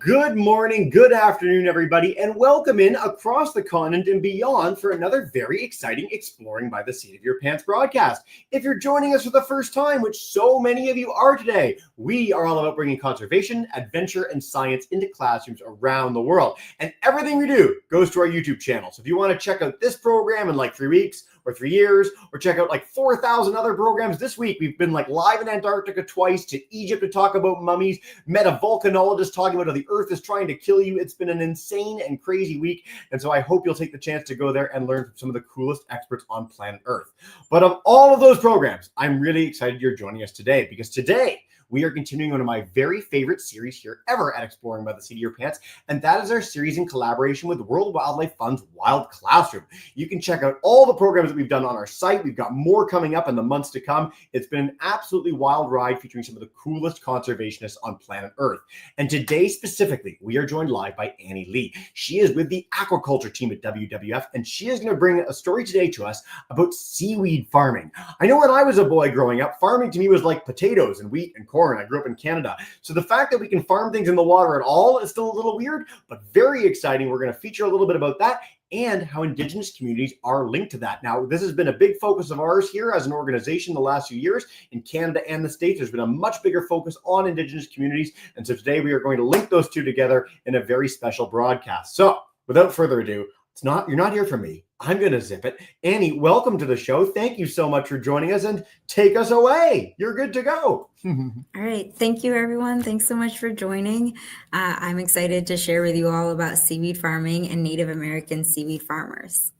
good morning, good afternoon, everybody, and welcome in across the continent and beyond for another very exciting Exploring by the Seat of Your Pants broadcast. If you're joining us for the first time, which so many of you are today, we are all about bringing conservation, adventure, and science into classrooms around the world. And everything we do goes to our YouTube channel. So if you want to check out this program in like 3 weeks, or 3 years, or check out like 4,000 other programs this week. We've been like live in Antarctica twice, to Egypt to talk about mummies, met a volcanologist talking about how the earth is trying to kill you. It's been an insane and crazy week. And so I hope you'll take the chance to go there and learn from some of the coolest experts on planet Earth. But of all of those programs, I'm really excited you're joining us today, because today we are continuing one of my very favorite series here ever at Exploring by the Seat of Your Pants, and that is our series in collaboration with World Wildlife Fund's Wild Classroom. You can check out all the programs that we've done on our site. We've got more coming up in the months to come. It's been an absolutely wild ride featuring some of the coolest conservationists on planet Earth. And today specifically, we are joined live by Annie Lee. She is with the aquaculture team at WWF, and she is going to bring a story today to us about seaweed farming. I know when I was a boy growing up, farming to me was like potatoes and wheat and corn. I grew up in Canada. So the fact that we can farm things in the water at all is still a little weird, but very exciting. We're going to feature a little bit about that and how Indigenous communities are linked to that. Now, this has been a big focus of ours here as an organization the last few years in Canada and the States. There's been a much bigger focus on Indigenous communities. And so today we are going to link those two together in a very special broadcast. So without further ado, you're not here for me. I'm going to zip it. Annie, welcome to the show. Thank you so much for joining us, and take us away. You're good to go. All right. Thank you, everyone. Thanks so much for joining. I'm excited to share with you all about seaweed farming and Native American seaweed farmers.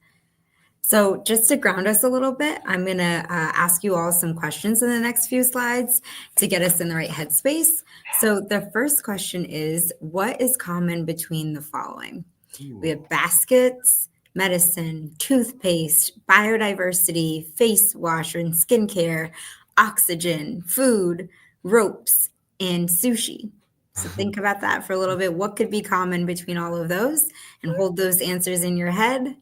So just to ground us a little bit, I'm going to ask you all some questions in the next few slides to get us in the right headspace. So the first question is, what is common between the following? We have baskets, medicine, toothpaste, biodiversity, face wash and skincare, oxygen, food, ropes, and sushi. So think about that for a little bit. What could be common between all of those? And hold those answers in your head.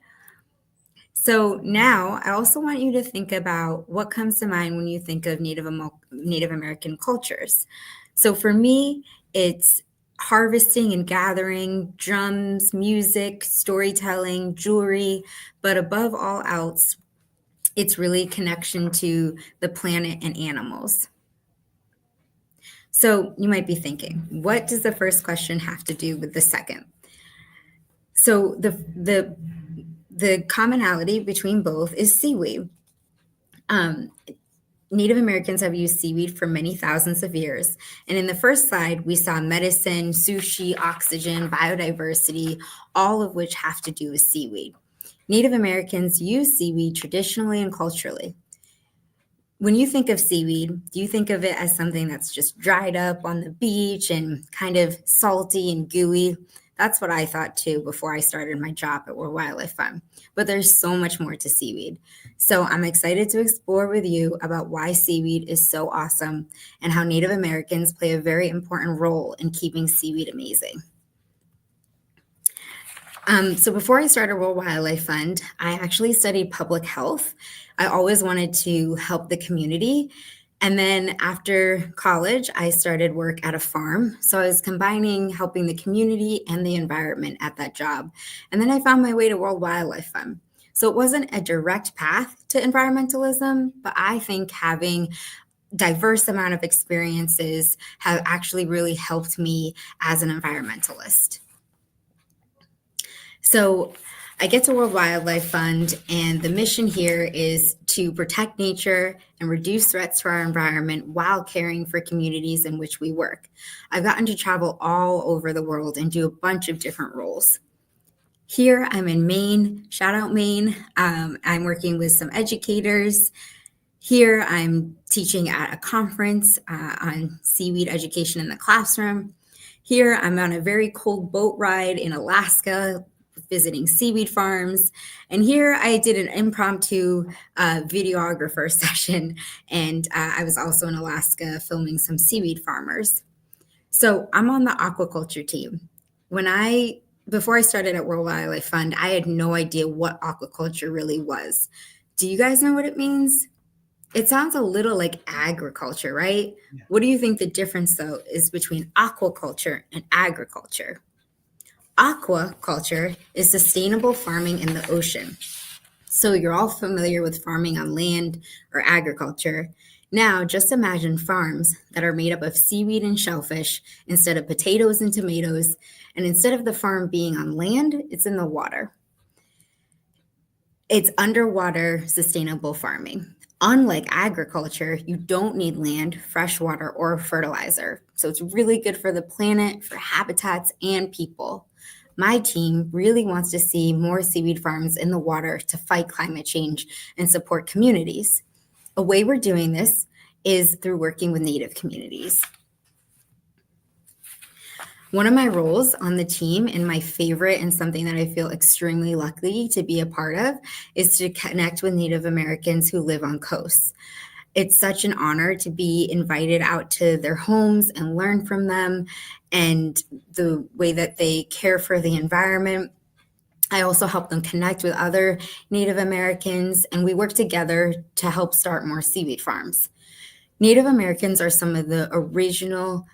So now I also want you to think about what comes to mind when you think of Native American cultures. So for me, it's harvesting and gathering, drums, music, storytelling, jewelry, but above all else, it's really connection to the planet and animals. So you might be thinking, what does the first question have to do with the second? So the commonality between both is seaweed. Native Americans have used seaweed for many thousands of years. And in the first slide, we saw medicine, sushi, oxygen, biodiversity, all of which have to do with seaweed. Native Americans use seaweed traditionally and culturally. When you think of seaweed, do you think of it as something that's just dried up on the beach and kind of salty and gooey? That's what I thought too before I started my job at World Wildlife Fund. But there's so much more to seaweed. So I'm excited to explore with you about why seaweed is so awesome and how Native Americans play a very important role in keeping seaweed amazing. So before I started World Wildlife Fund, I actually studied public health. I always wanted to help the community. And then after college, I started work at a farm. So I was combining helping the community and the environment at that job. And then I found my way to World Wildlife Fund. So it wasn't a direct path to environmentalism, but I think having diverse amount of experiences have actually really helped me as an environmentalist. So I get to World Wildlife Fund, and the mission here is to protect nature and reduce threats to our environment while caring for communities in which we work. I've gotten to travel all over the world and do a bunch of different roles. Here I'm in Maine, shout out Maine. I'm working with some educators. Here I'm teaching at a conference on seaweed education in the classroom. Here I'm on a very cold boat ride in Alaska, visiting seaweed farms. And here I did an impromptu videographer session, and I was also in Alaska filming some seaweed farmers. So I'm on the aquaculture team. Before I started at World Wildlife Fund, I had no idea what aquaculture really was. Do you guys know what it means? It sounds a little like agriculture, right? Yeah. What do you think the difference, though, is between aquaculture and agriculture? Aquaculture is sustainable farming in the ocean. So you're all familiar with farming on land or agriculture. Now, just imagine farms that are made up of seaweed and shellfish instead of potatoes and tomatoes. And instead of the farm being on land, it's in the water. It's underwater sustainable farming. Unlike agriculture, you don't need land, fresh water, or fertilizer. So it's really good for the planet, for habitats, and people. My team really wants to see more seaweed farms in the water to fight climate change and support communities. A way we're doing this is through working with Native communities. One of my roles on the team, and my favorite, and something that I feel extremely lucky to be a part of, is to connect with Native Americans who live on coasts. It's such an honor to be invited out to their homes and learn from them and the way that they care for the environment. I also help them connect with other Native Americans, and we work together to help start more seaweed farms. Native Americans are some of the original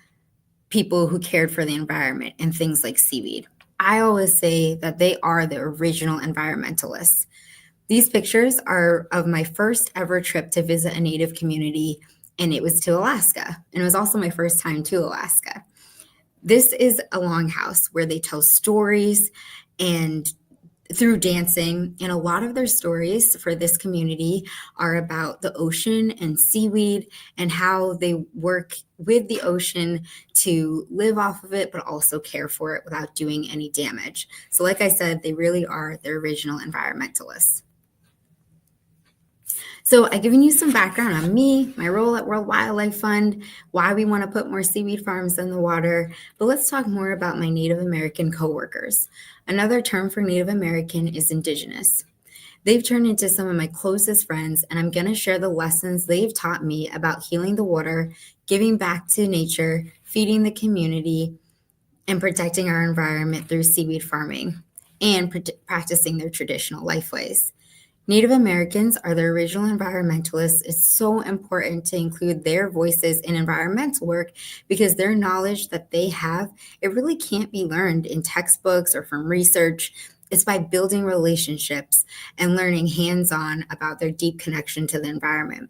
people who cared for the environment and things like seaweed. I always say that they are the original environmentalists. These pictures are of my first ever trip to visit a Native community, and it was to Alaska. And it was also my first time to Alaska. This is a longhouse where they tell stories and through dancing, and a lot of their stories for this community are about the ocean and seaweed and how they work with the ocean to live off of it, but also care for it without doing any damage. So like I said, they really are the original environmentalists. So I've given you some background on me, my role at World Wildlife Fund, why we want to put more seaweed farms in the water, but let's talk more about my Native American coworkers. Another term for Native American is Indigenous. They've turned into some of my closest friends, and I'm going to share the lessons they've taught me about healing the water, giving back to nature, feeding the community, and protecting our environment through seaweed farming and practicing their traditional life ways. Native Americans are the original environmentalists. It's so important to include their voices in environmental work because their knowledge that they have, it really can't be learned in textbooks or from research. It's by building relationships and learning hands-on about their deep connection to the environment.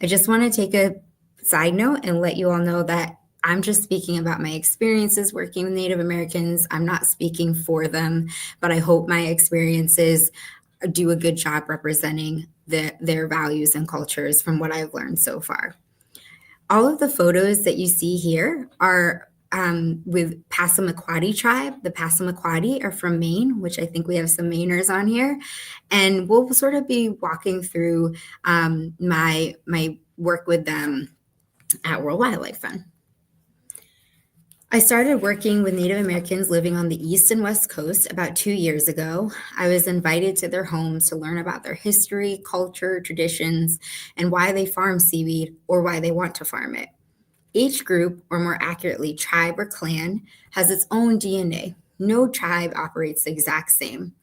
I just want to take a side note and let you all know that I'm just speaking about my experiences working with Native Americans. I'm not speaking for them, but I hope my experiences do a good job representing their values and cultures from what I've learned so far. All of the photos that you see here are with Passamaquoddy tribe. The Passamaquoddy are from Maine, which I think we have some Mainers on here. And we'll sort of be walking through my work with them at World Wildlife Fund. I started working with Native Americans living on the East and West Coast about 2 years ago. I was invited to their homes to learn about their history, culture, traditions, and why they farm seaweed or why they want to farm it. Each group, or more accurately, tribe or clan, has its own DNA. No tribe operates the exact same.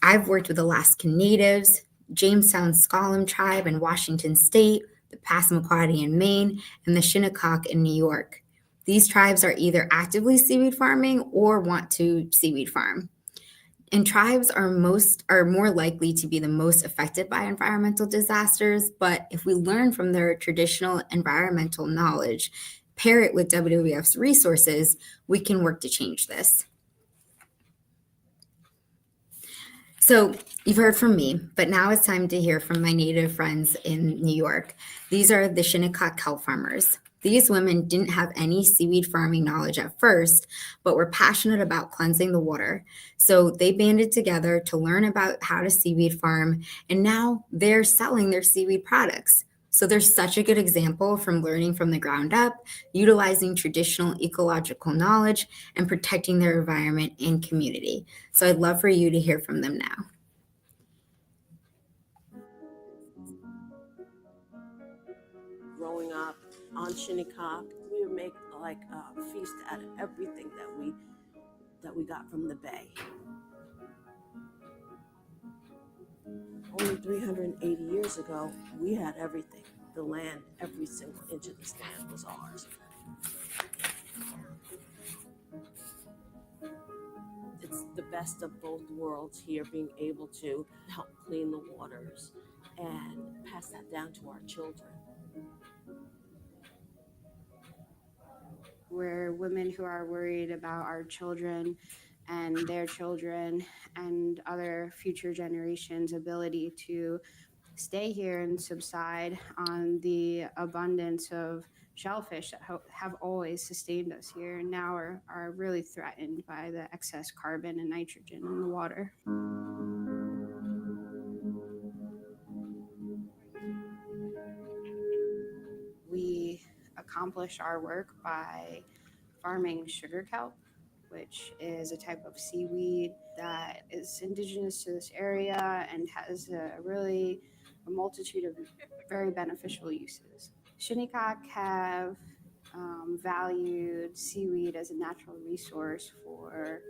I've worked with Alaskan Natives, Jamestown Skolem tribe in Washington State, the Passamaquoddy in Maine, and the Shinnecock in New York. These tribes are either actively seaweed farming or want to seaweed farm. And tribes are more likely to be the most affected by environmental disasters, but if we learn from their traditional environmental knowledge, pair it with WWF's resources, we can work to change this. So you've heard from me, but now it's time to hear from my Native friends in New York. These are the Shinnecock kelp farmers. These women didn't have any seaweed farming knowledge at first, but were passionate about cleansing the water. So they banded together to learn about how to seaweed farm, and now they're selling their seaweed products. So they're such a good example from learning from the ground up, utilizing traditional ecological knowledge, and protecting their environment and community. So I'd love for you to hear from them now. Growing up on Shinnecock, we would make like a feast out of everything that we got from the bay. Only 380 years ago, we had everything. The land, every single inch of this land was ours. It's the best of both worlds here, being able to help clean the waters and pass that down to our children. We're women who are worried about our children and their children and other future generations' ability to stay here and subside on the abundance of shellfish that have always sustained us here and now are really threatened by the excess carbon and nitrogen in the water. We accomplish our work by farming sugar kelp, which is a type of seaweed that is indigenous to this area and has a multitude of very beneficial uses. Shinnecock have valued seaweed as a natural resource for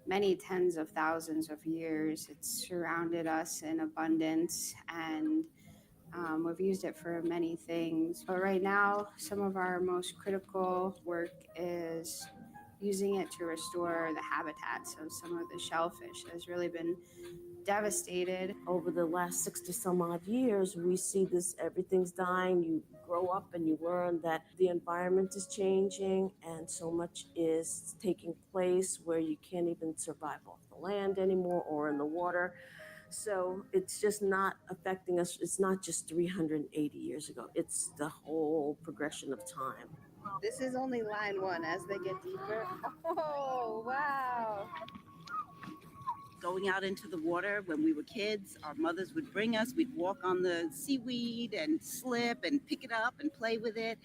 many tens of thousands of years. It's surrounded us in abundance, and we've used it for many things. But right now, some of our most critical work is using it to restore the habitats of some of the shellfish that has really been devastated. Over the last 60 some odd years, we see this, everything's dying. You grow up and you learn that the environment is changing and so much is taking place where you can't even survive off the land anymore or in the water. So it's just not affecting us. It's not just 380 years ago. It's the whole progression of time. This is only line one. As they get deeper, oh, wow. Going out into the water when we were kids, our mothers would bring us, we'd walk on the seaweed and slip and pick it up and play with it.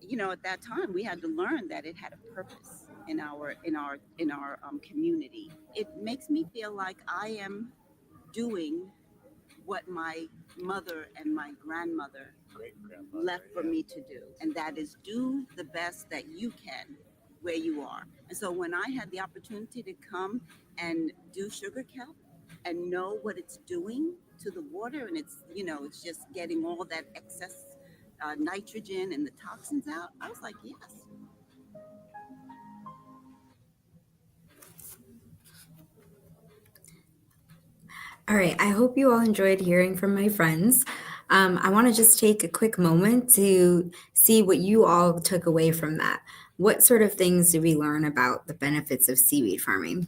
You know, at that time we had to learn that it had a purpose in our community. It makes me feel like I am doing what my mother and my grandmother left for me to do, and that is do the best that you can where you are. And so when I had the opportunity to come and do sugar kelp and know what it's doing to the water, and it's, you know, it's just getting all that excess nitrogen and the toxins out, I was like, yes. All right, I hope you all enjoyed hearing from my friends. I want to just take a quick moment to see what you all took away from that. What sort of things did we learn about the benefits of seaweed farming?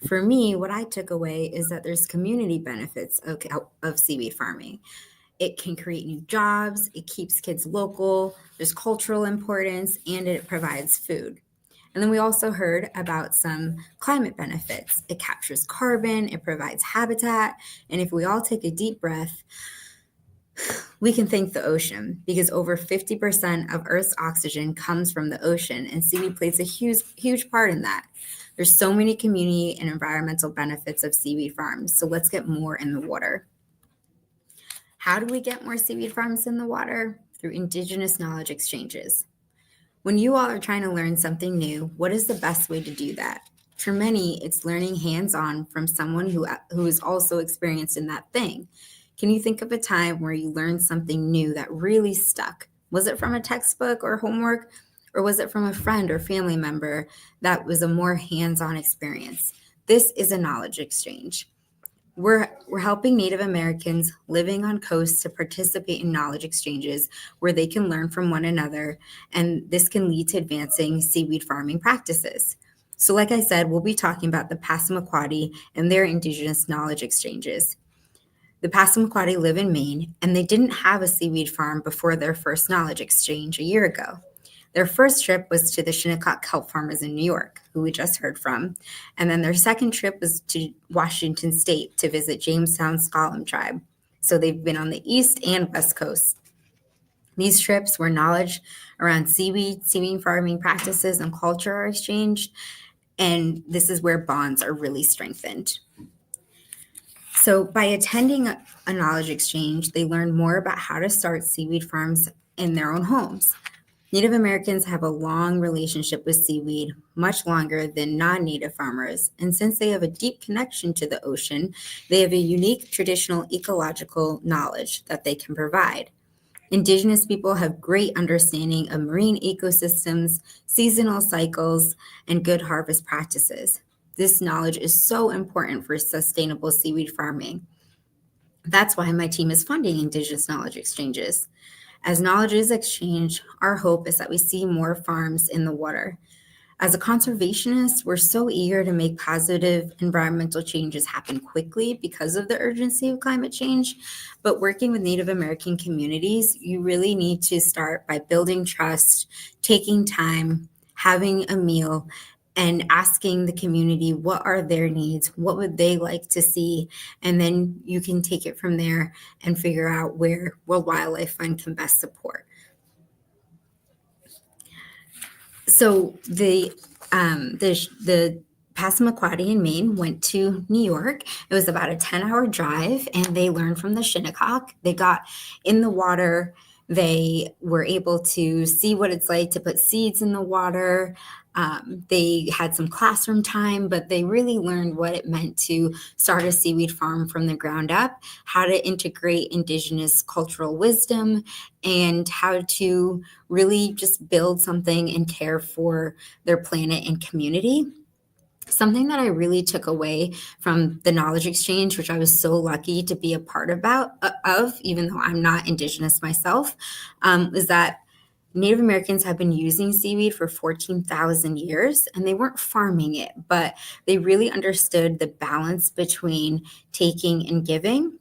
For me, what I took away is that there's community benefits of seaweed farming. It can create new jobs, it keeps kids local, there's cultural importance, and it provides food. And then we also heard about some climate benefits. It captures carbon, it provides habitat, and if we all take a deep breath, we can thank the ocean, because over 50% of Earth's oxygen comes from the ocean, and seaweed plays a huge part in that. There's so many community and environmental benefits of seaweed farms, so let's get more in the water. How do we get more seaweed farms in the water? Through Indigenous knowledge exchanges. When you all are trying to learn something new, what is the best way to do that? For many, it's learning hands-on from someone who is also experienced in that thing. Can you think of a time where you learned something new that really stuck? Was it from a textbook or homework, or was it from a friend or family member that was a more hands-on experience? This is a knowledge exchange. We're helping Native Americans living on coasts to participate in knowledge exchanges where they can learn from one another, and this can lead to advancing seaweed farming practices. So like I said, we'll be talking about the Passamaquoddy and their Indigenous knowledge exchanges. The Passamaquoddy live in Maine, and they didn't have a seaweed farm before their first knowledge exchange a year ago. Their first trip was to the Shinnecock kelp farmers in New York, who we just heard from. And then their second trip was to Washington State to visit Jamestown's Skaalum tribe. So they've been on the East and West Coast. These trips where knowledge around seaweed farming practices, and culture are exchanged. And this is where bonds are really strengthened. So by attending a knowledge exchange, they learn more about how to start seaweed farms in their own homes. Native Americans have a long relationship with seaweed, much longer than non-native farmers, and since they have a deep connection to the ocean, they have a unique traditional ecological knowledge that they can provide. Indigenous people have great understanding of marine ecosystems, seasonal cycles, and good harvest practices. This knowledge is so important for sustainable seaweed farming. That's why my team is funding Indigenous knowledge exchanges. As knowledge is exchanged, our hope is that we see more farms in the water. As a conservationist, we're so eager to make positive environmental changes happen quickly because of the urgency of climate change. But working with Native American communities, you really need to start by building trust, taking time, having a meal, and asking the community what are their needs, what would they like to see, and then you can take it from there and figure out where World Wildlife Fund can best support. So the Passamaquoddy in Maine went to New York. It was about a 10-hour drive, and they learned from the Shinnecock. They got in the water. They were able to see what it's like to put seeds in the water. They had some classroom time, but they really learned what it meant to start a seaweed farm from the ground up, how to integrate Indigenous cultural wisdom, and how to really just build something and care for their planet and community. Something that I really took away from the knowledge exchange, which I was so lucky to be a part of, even though I'm not Indigenous myself, is that Native Americans have been using seaweed for 14,000 years, and they weren't farming it, but they really understood the balance between taking and giving.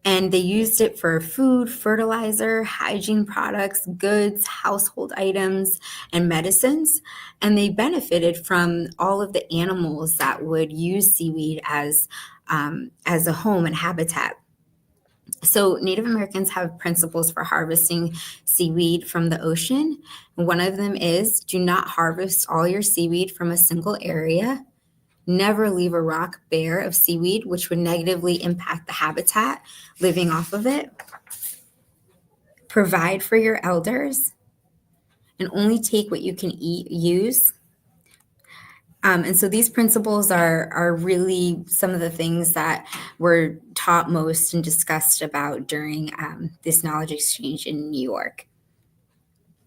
And they used it for food, fertilizer, hygiene products, goods, household items, and medicines. And they benefited from all of the animals that would use seaweed as a home and habitat. So Native Americans have principles for harvesting seaweed from the ocean. One of them is do not harvest all your seaweed from a single area. Never leave a rock bare of seaweed, which would negatively impact the habitat living off of it. Provide for your elders and only take what you can use. And so these principles are really some of the things that were taught most and discussed about during this knowledge exchange in New York.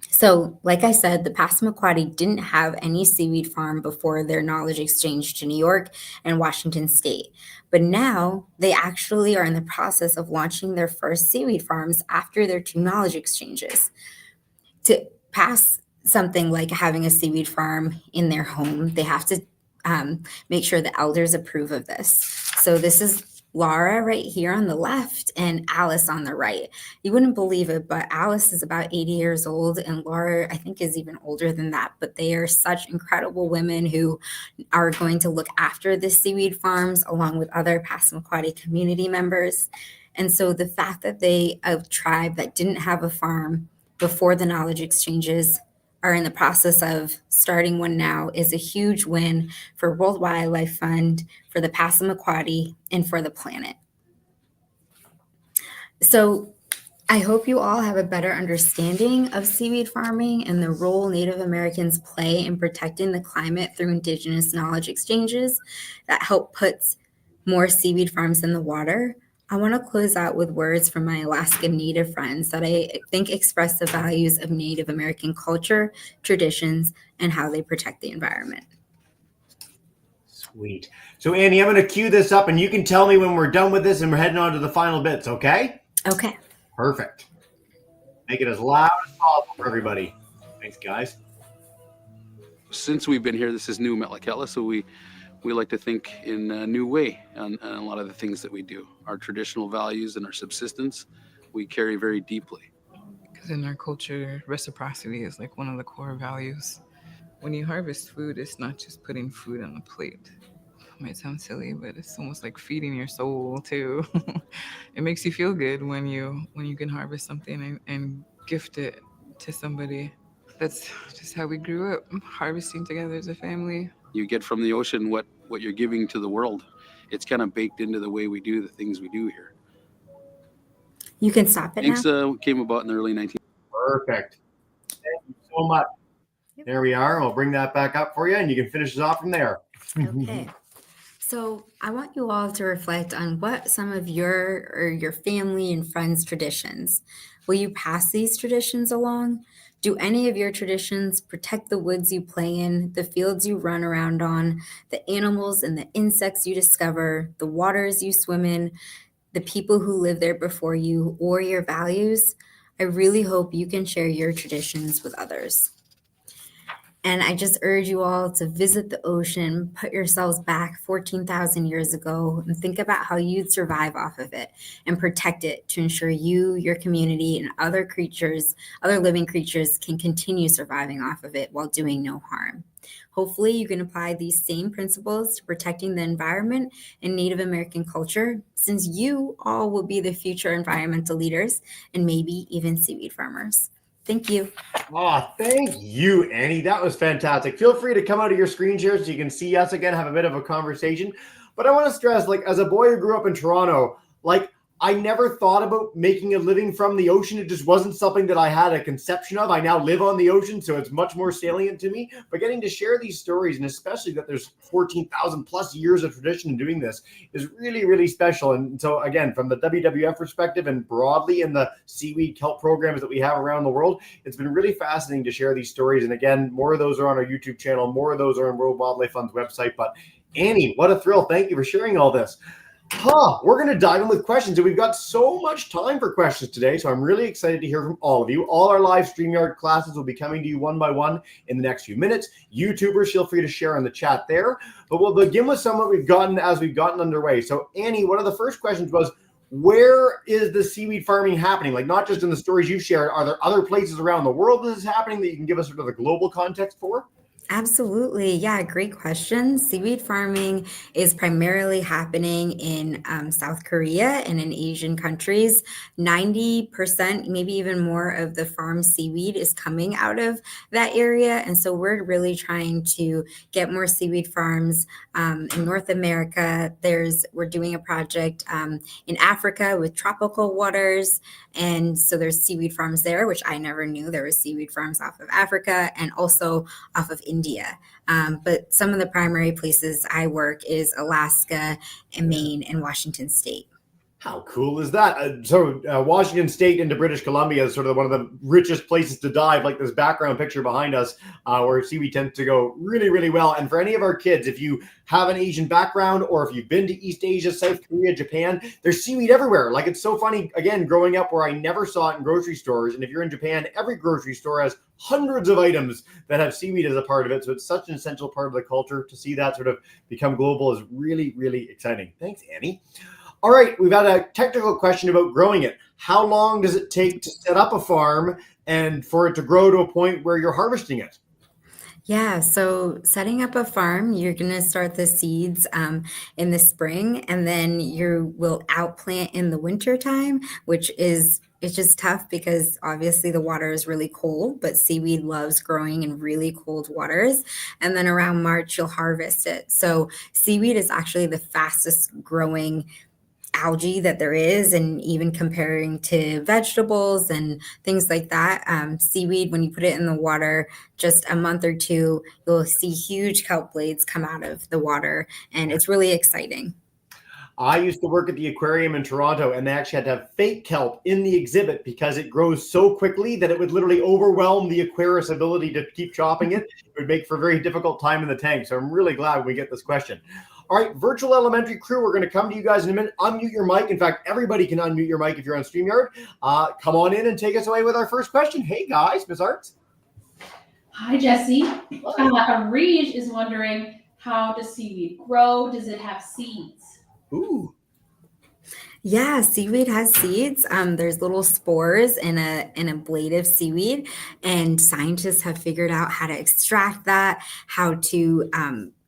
So, like I said, the Passamaquoddy didn't have any seaweed farm before their knowledge exchange to New York and Washington State. But now they actually are in the process of launching their first seaweed farms after their 2 knowledge exchanges. To pass something like having a seaweed farm in their home, they have to make sure the elders approve of this. So this is Laura right here on the left and Alice on the right. You wouldn't believe it, but Alice is about 80 years old and Laura, I think, is even older than that. But they are such incredible women who are going to look after the seaweed farms along with other Passamaquoddy community members. And so the fact that a tribe that didn't have a farm before the knowledge exchanges are in the process of starting one now is a huge win for World Wildlife Fund, for the Passamaquoddy, and for the planet. So I hope you all have a better understanding of seaweed farming and the role Native Americans play in protecting the climate through Indigenous knowledge exchanges that help put more seaweed farms in the water. I want to close out with words from my Alaska Native friends that I think express the values of Native American culture, traditions, and how they protect the environment. Sweet. So, Annie, I'm going to cue this up, and you can tell me when we're done with this and we're heading on to the final bits, okay? Okay. Perfect. Make it as loud as possible for everybody. Thanks, guys. Since we've been here, this is new Metlakatla, so we like to think in a new way on a lot of the things that we do. Our traditional values and our subsistence, we carry very deeply. Because in our culture, reciprocity is like one of the core values. When you harvest food, it's not just putting food on a plate. It might sound silly, but it's almost like feeding your soul too. It makes you feel good when you can harvest something and gift it to somebody. That's just how we grew up, harvesting together as a family. You get from the ocean what you're giving to the world. It's kind of baked into the way we do the things we do here. You can stop it Thanks, now. came about in the early 1900s. Perfect. Thank you so much. There we are. I'll bring that back up for you, and you can finish us off from there. Okay. So I want you all to reflect on what some of your family and friends' traditions. Will you pass these traditions along? Do any of your traditions protect the woods you play in, the fields you run around on, the animals and the insects you discover, the waters you swim in, the people who live there before you, or your values? I really hope you can share your traditions with others. And I just urge you all to visit the ocean, put yourselves back 14,000 years ago, and think about how you'd survive off of it and protect it to ensure you, your community, and other creatures, other living creatures, can continue surviving off of it while doing no harm. Hopefully, you can apply these same principles to protecting the environment and Native American culture, since you all will be the future environmental leaders and maybe even seaweed farmers. Thank you. Oh, thank you, Annie. That was fantastic. Feel free to come out of your screen share so you can see us again, have a bit of a conversation. But I want to stress, like, as a boy who grew up in Toronto, like, I never thought about making a living from the ocean. It just wasn't something that I had a conception of. I now live on the ocean, so it's much more salient to me. But getting to share these stories, and especially that there's 14,000 plus years of tradition in doing this, is really, really special. And so, again, from the WWF perspective and broadly in the seaweed kelp programs that we have around the world, it's been really fascinating to share these stories. And again, more of those are on our YouTube channel. More of those are on World Wildlife Fund's website. But Annie, what a thrill. Thank you for sharing all this. We're going to dive in with questions, and we've got so much time for questions today, so I'm really excited to hear from all of you. All our live StreamYard classes will be coming to you one by one in the next few minutes. YouTubers, feel free to share in the chat there, but we'll begin with some that we've gotten as we've gotten underway. So Annie, one of the first questions was, where is the seaweed farming happening? Like, not just in the stories you've shared, are there other places around the world this is happening that you can give us sort of a global context for? Absolutely. Yeah, great question. Seaweed farming is primarily happening in South Korea and in Asian countries. 90%, maybe even more, of the farm seaweed is coming out of that area. And so we're really trying to get more seaweed farms in North America. We're doing a project in Africa with tropical waters. And so there's seaweed farms there, which I never knew there were seaweed farms off of Africa and also off of India. But some of the primary places I work is Alaska and Maine and Washington State. How cool is that? So Washington State into British Columbia is sort of one of the richest places to dive, like this background picture behind us, where seaweed tends to go really, really well. And for any of our kids, if you have an Asian background or if you've been to East Asia, South Korea, Japan, there's seaweed everywhere. Like, it's so funny, again, growing up where I never saw it in grocery stores. And if you're in Japan, every grocery store has hundreds of items that have seaweed as a part of it. So it's such an essential part of the culture. To see that sort of become global is really, really exciting. Thanks, Annie. All right, we've got a technical question about growing it. How long does it take to set up a farm and for it to grow to a point where you're harvesting it? Yeah, so setting up a farm, you're going to start the seeds in the spring, and then you will outplant in the winter time, which is it's just tough because obviously the water is really cold, but seaweed loves growing in really cold waters. And then around March, you'll harvest it. So seaweed is actually the fastest growing algae that there is, and even comparing to vegetables and things like that, seaweed, when you put it in the water, just a month or two, you'll see huge kelp blades come out of the water, and it's really exciting. I used to work at the aquarium in Toronto, and they actually had to have fake kelp in the exhibit because it grows so quickly that it would literally overwhelm the aquarist's ability to keep chopping it. It would make for a very difficult time in the tank. So I'm really glad we get this question. All right, virtual elementary crew, we're going to come to you guys in a minute. Unmute your mic. In fact, everybody can unmute your mic if you're on StreamYard. Come on in and take us away with our first question. Hey, guys, Ms. Arts. Hi, Jesse. Reej is wondering, how does seaweed grow? Does it have seeds? Ooh. Yeah, seaweed has seeds. There's little spores in a blade of seaweed, and scientists have figured out how to extract that, how to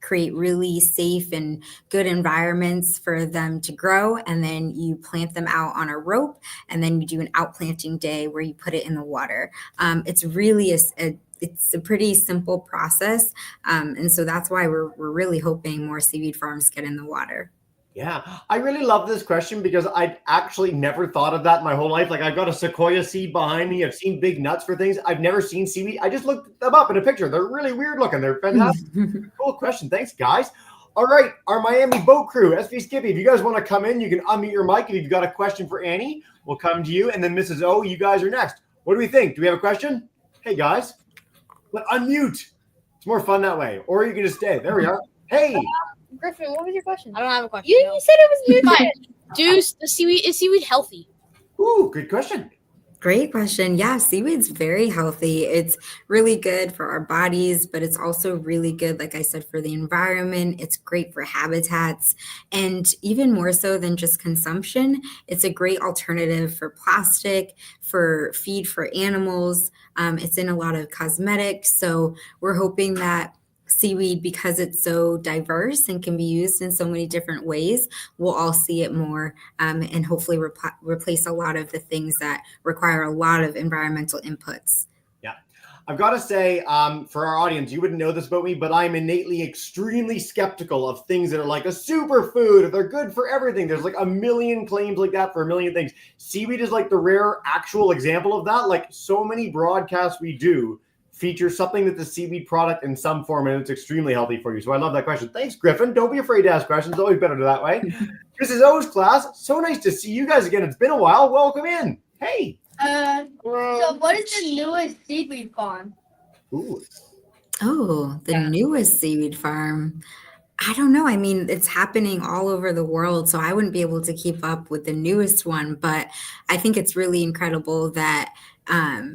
create really safe and good environments for them to grow. And then you plant them out on a rope, and then you do an outplanting day where you put it in the water. It's really it's a pretty simple process. And so that's why we're really hoping more seaweed farms get in the water. Yeah, I really love this question because I'd actually never thought of that my whole life. Like I've got a sequoia seed behind me. I've seen big nuts for things. I've never seen seaweed. I just looked them up in a picture. They're really weird looking. They're fantastic. Cool question. Thanks, guys. All right, our Miami boat crew, SV Skippy, if you guys want to come in, you can unmute your mic. If you've got a question for Annie, we'll come to you. And then Mrs. O, you guys are next. What do we think? Do we have a question? Hey, guys. But unmute. It's more fun that way. Or you can just stay. There we are. Hey. Griffin, what was your question? I don't have a question. You said it was Fine. nutritious. Is seaweed healthy? Ooh, good question. Great question. Yeah, seaweed's very healthy. It's really good for our bodies, but it's also really good, like I said, for the environment. It's great for habitats. And even more so than just consumption, it's a great alternative for plastic, for feed for animals. It's in a lot of cosmetics. So we're hoping that seaweed, because it's so diverse and can be used in so many different ways, we'll all see it more and hopefully replace a lot of the things that require a lot of environmental inputs. Yeah, I've got to say, for our audience, you wouldn't know this about me, but I'm innately extremely skeptical of things that are like a superfood, or they're good for everything. There's like a million claims like that for a million things. Seaweed is like the rare actual example of that. Like so many broadcasts we do feature something that's a seaweed product in some form, and it's extremely healthy for you. So I love that question. Thanks, Griffin. Don't be afraid to ask questions. It's always better that way. Mrs. O's class, so nice to see you guys again. It's been a while. Welcome in. Hey. So what is the newest seaweed farm? Ooh. Oh, the newest seaweed farm. I don't know. I mean, it's happening all over the world, so I wouldn't be able to keep up with the newest one, but I think it's really incredible that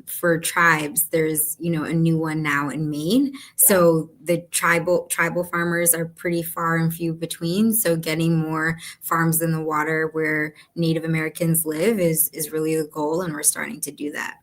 for tribes, there's, a new one now in Maine. So the tribal farmers are pretty far and few between. So getting more farms in the water where Native Americans live is really the goal, and we're starting to do that.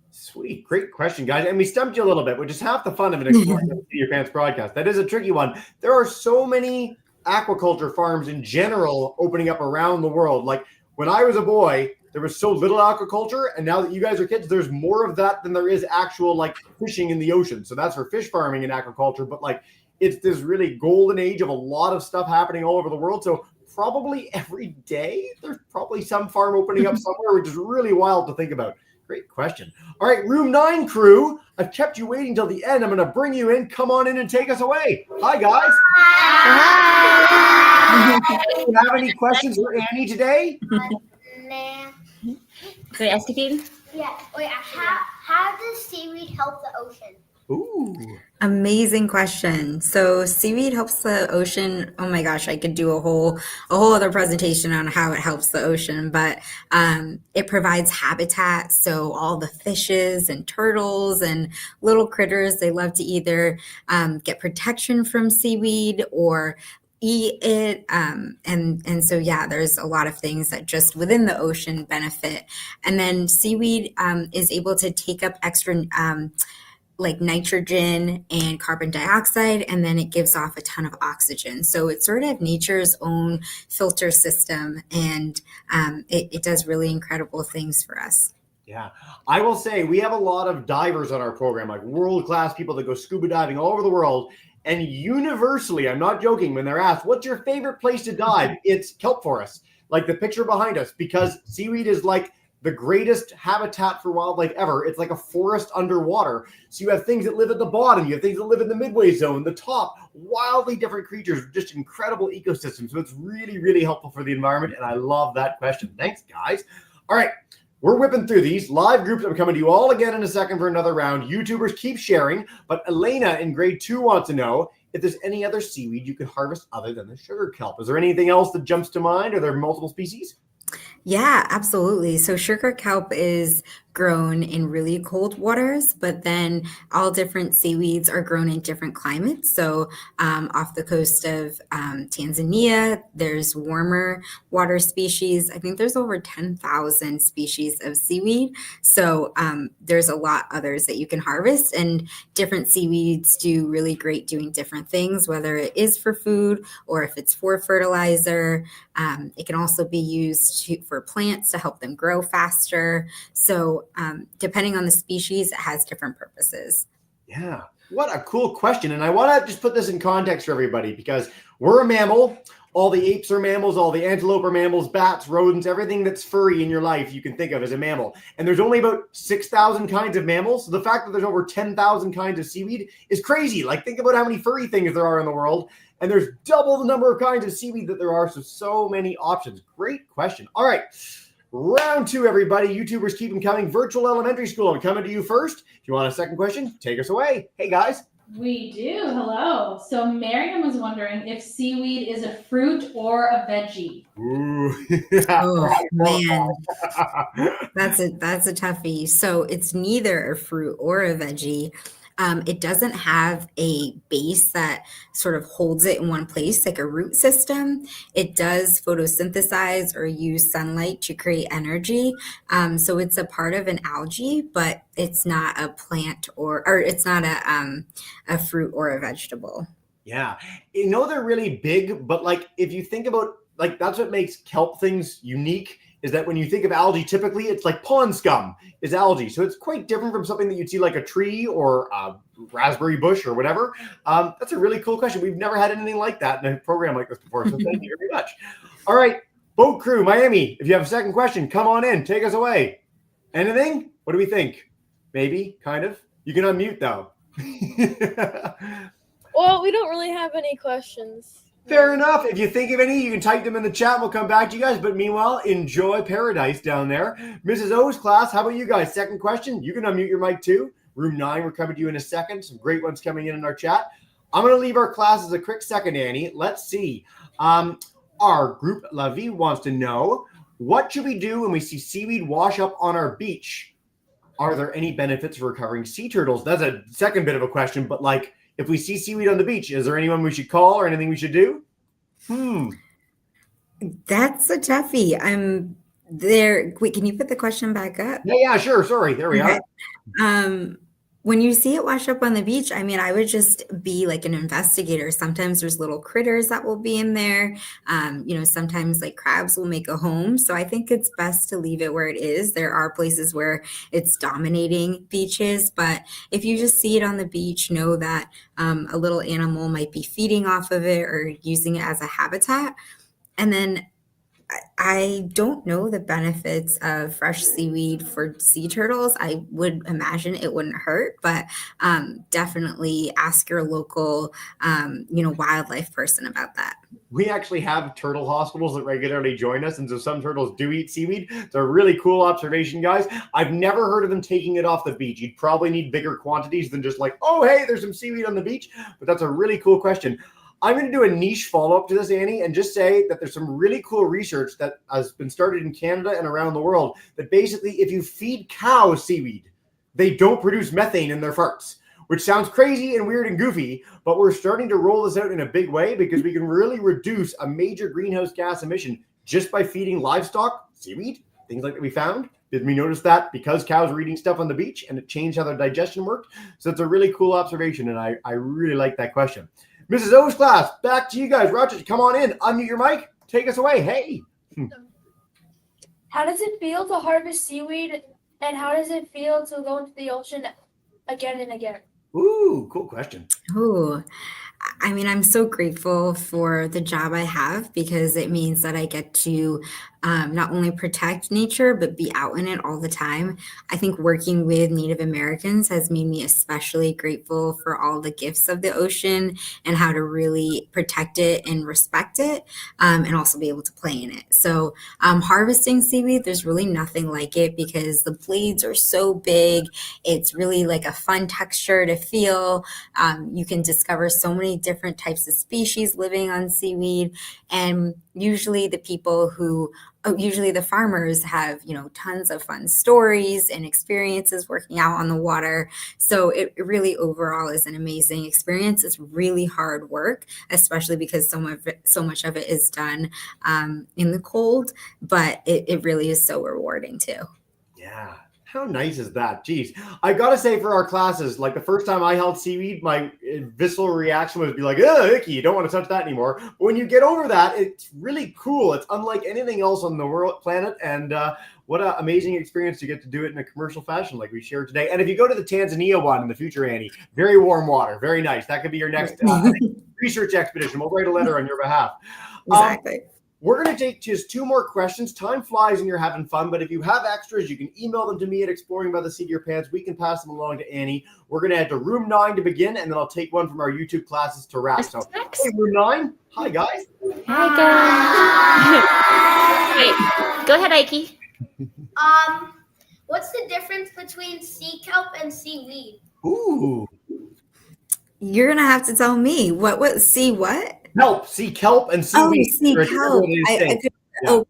Sweet. Great question, guys. And we stumped you a little bit, which is half the fun of an Exploring the Your Pants broadcast. That is a tricky one. There are so many aquaculture farms in general opening up around the world. Like when I was a boy, there was so little aquaculture, and now that you guys are kids, there's more of that than there is actual like fishing in the ocean. So that's for fish farming and aquaculture, but like it's this really golden age of a lot of stuff happening all over the world. So probably every day there's probably some farm opening up somewhere, which is really wild to think about. Great question. All right, room 9 crew, I've kept you waiting till the end. I'm going to bring you in. Come on in and take us away. Hi, guys. Hi. Do you have any questions for Annie today? Nah. Can I ask you, Katie? Yeah. Wait, actually, how does seaweed help the ocean? Ooh. Amazing question. So seaweed helps the ocean. Oh my gosh, I could do a whole other presentation on how it helps the ocean, but it provides habitat. So all the fishes and turtles and little critters, they love to either get protection from seaweed or eat it. And so, yeah, there's a lot of things that just within the ocean benefit. And then seaweed is able to take up extra like nitrogen and carbon dioxide, and then it gives off a ton of oxygen. So it's sort of nature's own filter system, and it does really incredible things for us. Yeah, I will say we have a lot of divers on our program, like world-class people that go scuba diving all over the world. And universally, I'm not joking, when they're asked, what's your favorite place to dive? It's kelp forests, like the picture behind us, because seaweed is like the greatest habitat for wildlife ever. It's like a forest underwater. So you have things that live at the bottom. You have things that live in the midway zone, the top, wildly different creatures, just incredible ecosystems. So it's really, really helpful for the environment. And I love that question. Thanks, guys. All right. We're whipping through these live groups. I'm coming to you all again in a second for another round. YouTubers keep sharing, but Elena in grade 2 wants to know if there's any other seaweed you could harvest other than the sugar kelp. Is there anything else that jumps to mind? Are there multiple species? Yeah, absolutely. So sugar kelp is grown in really cold waters, but then all different seaweeds are grown in different climates. So off the coast of Tanzania, there's warmer water species. I think there's over 10,000 species of seaweed. So there's a lot others that you can harvest, and different seaweeds do really great doing different things, whether it is for food or if it's for fertilizer. It can also be used for plants to help them grow faster. So depending on the species, it has different purposes. Yeah, what a cool question. And I want to just put this in context for everybody, because we're a mammal. All the apes are mammals, all the antelope are mammals, bats, rodents, everything that's furry in your life you can think of as a mammal. And there's only about 6,000 kinds of mammals. So the fact that there's over 10,000 kinds of seaweed is crazy. Like, think about how many furry things there are in the world. And there's double the number of kinds of seaweed that there are. So many options. Great question. All right. Round two, everybody. YouTubers, keep them coming. Virtual elementary school. I'm coming to you first. If you want a second question, take us away. Hey, guys. We do. Hello. So Miriam was wondering if seaweed is a fruit or a veggie. Ooh. Oh man, that's a toughie. So it's neither a fruit or a veggie. It doesn't have a base that sort of holds it in one place, like a root system. It does photosynthesize or use sunlight to create energy. So it's a part of an algae, but it's not a plant or it's not a fruit or a vegetable. Yeah. You know, they're really big, but like if you think about, like, that's what makes kelp things unique, is that when you think of algae, typically it's like pond scum is algae. So it's quite different from something that you'd see like a tree or a raspberry bush or whatever. That's a really cool question. We've never had anything like that in a program like this before. So thank you very much. All right. Boat crew, Miami, if you have a second question, come on in. Take us away. Anything? What do we think? Maybe, kind of. You can unmute though. Well, we don't really have any questions. Fair enough. If you think of any, you can type them in the chat. We'll come back to you guys. But meanwhile, enjoy paradise down there. Mrs. O's class, how about you guys? Second question. You can unmute your mic too. Room 9, we're coming to you in a second. Some great ones coming in our chat. I'm going to leave our classes a quick second, Annie. Let's see. Our group Lavi wants to know, what should we do when we see seaweed wash up on our beach? Are there any benefits for recovering sea turtles? That's a second bit of a question, but like, if we see seaweed on the beach, is there anyone we should call or anything we should do? That's a toughie. I'm there. Wait, can you put the question back up? Yeah, sure. Sorry. There we are. When you see it wash up on the beach, I mean, I would just be like an investigator. Sometimes there's little critters that will be in there. Sometimes like crabs will make a home. So I think it's best to leave it where it is. There are places where it's dominating beaches, but if you just see it on the beach, know that a little animal might be feeding off of it or using it as a habitat. And then I don't know the benefits of fresh seaweed for sea turtles. I would imagine it wouldn't hurt, but definitely ask your local, wildlife person about that. We actually have turtle hospitals that regularly join us, and so some turtles do eat seaweed. It's a really cool observation, guys. I've never heard of them taking it off the beach. You'd probably need bigger quantities than just like, oh, hey, there's some seaweed on the beach. But that's a really cool question. I'm going to do a niche follow-up to this, Annie, and just say that there's some really cool research that has been started in Canada and around the world that basically if you feed cows seaweed, they don't produce methane in their farts, which sounds crazy and weird and goofy, but we're starting to roll this out in a big way because we can really reduce a major greenhouse gas emission just by feeding livestock seaweed, things like that we found. Did we notice that because cows were eating stuff on the beach and it changed how their digestion worked? So it's a really cool observation, and I really like that question. Mrs. O's class, back to you guys. Roger, come on in. Unmute your mic. Take us away. Hey. How does it feel to harvest seaweed, and how does it feel to go into the ocean again and again? Ooh, cool question. Ooh. I mean, I'm so grateful for the job I have because it means that I get to not only protect nature, but be out in it all the time. I think working with Native Americans has made me especially grateful for all the gifts of the ocean and how to really protect it and respect it, and also be able to play in it. So harvesting seaweed, there's really nothing like it because the blades are so big. It's really like a fun texture to feel. You can discover so many different types of species living on seaweed. And usually the farmers have, tons of fun stories and experiences working out on the water. So it really overall is an amazing experience. It's really hard work, especially because so much of it is done in the cold, but it really is so rewarding too. Yeah. How nice is that? Geez. I got to say for our classes, like the first time I held seaweed, my visceral reaction was be like, oh, icky, you don't want to touch that anymore. But when you get over that, it's really cool. It's unlike anything else on the planet. And what an amazing experience to get to do it in a commercial fashion like we shared today. And if you go to the Tanzania one in the future, Annie, very warm water, very nice. That could be your next research expedition. We'll write a letter on your behalf. Exactly. We're going to take just 2 more questions. Time flies and you're having fun, but if you have extras, you can email them to me at Exploring by the Seat of Your Pants. We can pass them along to Annie. We're going to head to room 9 to begin, and then I'll take one from our YouTube classes to wrap. So, hey, room 9. Hi, guys. Hi, guys. Go ahead, Ike. What's the difference between sea kelp and seaweed? Ooh. You're going to have to tell me. What? Kelp. Sea kelp and seaweed. Oh, sea kelp.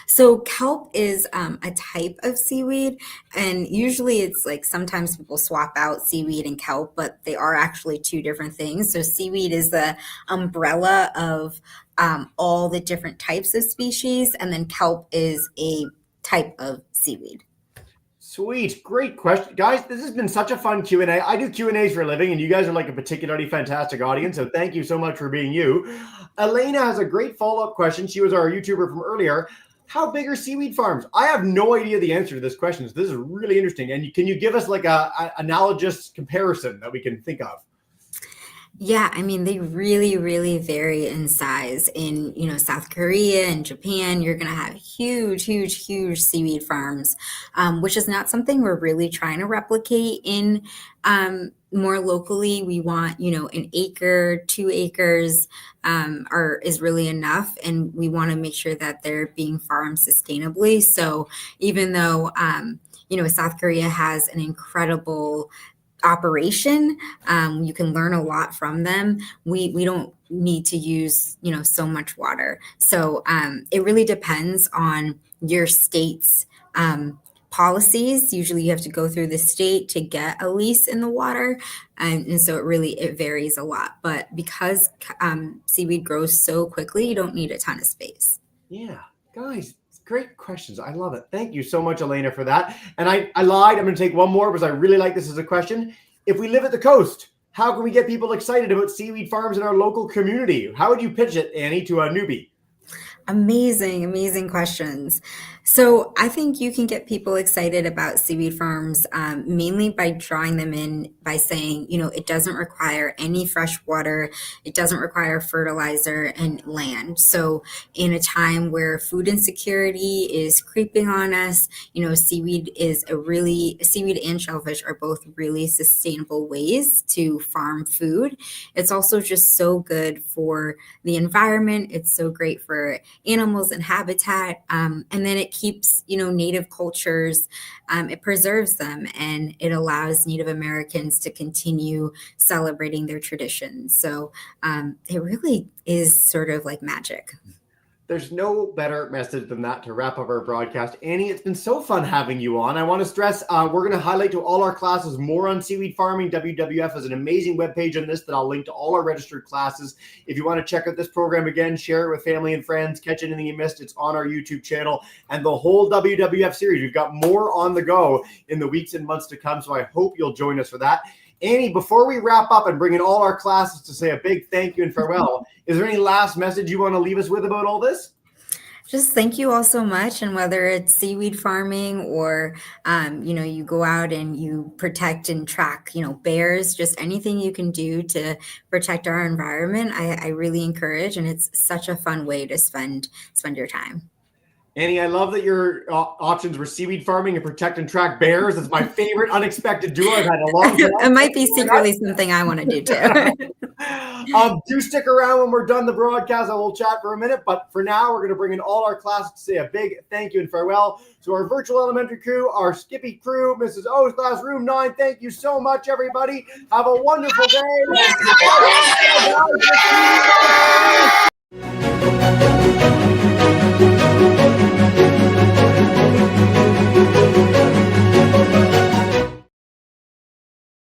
So kelp is a type of seaweed, and usually it's like sometimes people swap out seaweed and kelp, but they are actually 2 different things. So seaweed is the umbrella of all the different types of species, and then kelp is a type of seaweed. Sweet. Great question. Guys, this has been such a fun Q&A. I do Q&As for a living, and you guys are like a particularly fantastic audience, so thank you so much for being you. Elena has a great follow-up question. She was our YouTuber from earlier. How big are seaweed farms? I have no idea the answer to this question. So this is really interesting. And can you give us like a analogous comparison that we can think of? Yeah, I mean, they really, really vary in size. In, South Korea and Japan, you're going to have huge, huge, huge seaweed farms, which is not something we're really trying to replicate in more locally. We want, an acre, 2 acres is really enough. And we want to make sure that they're being farmed sustainably. So even though, South Korea has an incredible operation, you can learn a lot from them. We don't need to use so much water, so it really depends on your state's policies. Usually you have to go through the state to get a lease in the water, and so it varies a lot, but because seaweed grows so quickly, you don't need a ton of space. Yeah, guys, great questions. I love it. Thank you so much, Elena, for that. And I lied. I'm going to take one more because I really like this as a question. If we live at the coast, how can we get people excited about seaweed farms in our local community? How would you pitch it, Annie, to a newbie? Amazing, amazing questions. So I think you can get people excited about seaweed farms mainly by drawing them in by saying, it doesn't require any fresh water. It doesn't require fertilizer and land. So in a time where food insecurity is creeping on us, seaweed and shellfish are both really sustainable ways to farm food. It's also just so good for the environment. It's so great for animals and habitat, and then it keeps native cultures, it preserves them, and it allows Native Americans to continue celebrating their traditions. So it really is sort of like magic. There's no better message than that to wrap up our broadcast. Annie, it's been so fun having you on. I want to stress, we're going to highlight to all our classes more on seaweed farming. WWF has an amazing webpage on this that I'll link to all our registered classes. If you want to check out this program again, share it with family and friends, catch anything you missed, it's on our YouTube channel. And the whole WWF series, we've got more on the go in the weeks and months to come. So I hope you'll join us for that. Annie, before we wrap up and bring in all our classes to say a big thank you and farewell, is there any last message you want to leave us with about all this? Just thank you all so much. And whether it's seaweed farming or, you go out and you protect and track, bears, just anything you can do to protect our environment, I really encourage. And it's such a fun way to spend your time. Annie, I love that your options were seaweed farming and protect and track bears. It's my favorite unexpected duo I've had in a long time. It might be secretly something I want to do too. Do stick around when we're done the broadcast. I will chat for a minute, but for now, we're going to bring in all our classes to say a big thank you and farewell to our virtual elementary crew, our Skippy crew, Mrs. O's class, room 9. Thank you so much, everybody. Have a wonderful day.